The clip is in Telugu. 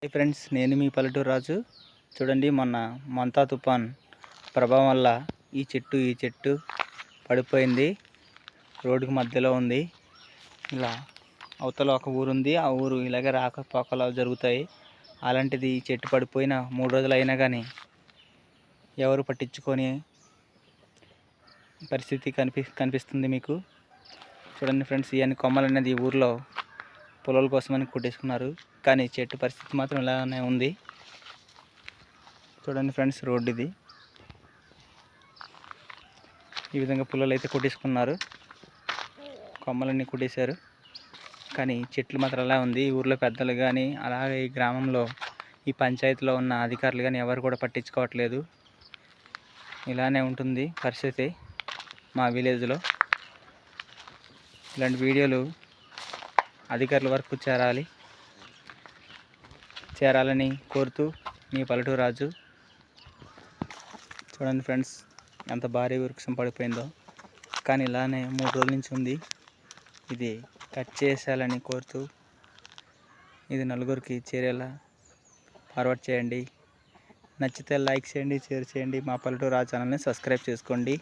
హాయ్ ఫ్రెండ్స్, నేను మీ పల్లెటూరు రాజు. చూడండి, మొంతా తుఫాన్ ప్రభావం వల్ల ఈ చెట్టు పడిపోయింది. రోడ్డుకి మధ్యలో ఉంది. ఇలా అవతల ఒక ఊరు ఉంది. ఆ ఊరు ఇలాగే రాకపోకలు జరుగుతాయి. అలాంటిది ఈ చెట్టు పడిపోయిన 3 రోజులు అయినా కానీ ఎవరు పట్టించుకొని పరిస్థితి కనిపిస్తుంది మీకు. చూడండి ఫ్రెండ్స్, ఇవన్నీ కొమ్మలు అనేది ఈ ఊర్లో పొలాల కోసమని కొట్టేసుకున్నారు. కానీ చెట్టు పరిస్థితి మాత్రం ఇలానే ఉంది. చూడండి ఫ్రెండ్స్, రోడ్డు ఇది. ఈ విధంగా పుల్లలు అయితే కొట్టేసుకున్నారు, కొమ్మలన్నీ కొట్టేశారు. కానీ చెట్లు మాత్రం అలా ఉంది. ఈ ఊర్లో పెద్దలు కానీ, అలాగే ఈ గ్రామంలో ఈ పంచాయతీలో ఉన్న అధికారులు కానీ ఎవరు కూడా పట్టించుకోవట్లేదు. ఇలానే ఉంటుంది పరిస్థితి మా విలేజ్లో. ఇలాంటి వీడియోలు అధికారుల వరకు చేరాలని కోరుతూ మీ పల్లెటూరు రాజు. చూడండి ఫ్రెండ్స్, ఎంత భారీ వృక్షం పడిపోయిందో. కానీ ఇలానే 3 రోజుల నుంచి ఉంది. ఇది కట్ చేసేయాలని కోరుతూ ఇది నలుగురికి చేరేలా ఫార్వర్డ్ చేయండి. నచ్చితే లైక్ చేయండి, షేర్ చేయండి. మా పల్లెటూరు రాజు ఛానల్ని సబ్స్క్రైబ్ చేసుకోండి.